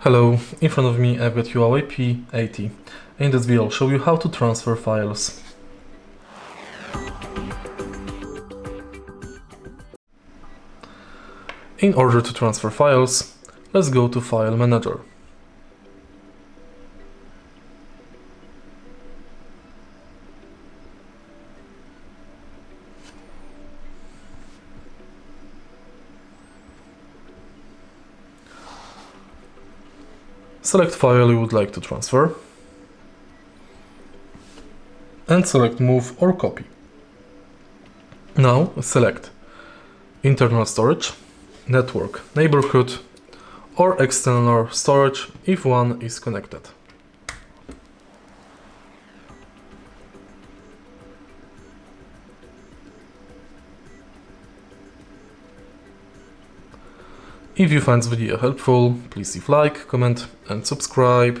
Hello, in front of me I've got HUAWEI P80. In this video I'll show you how to transfer files. In order to transfer files, let's go to File Manager. Select file you would like to transfer and select Move or Copy. Now select Internal Storage, Network, Neighborhood or External Storage if one is connected. If you find this video helpful, please leave like, comment and subscribe.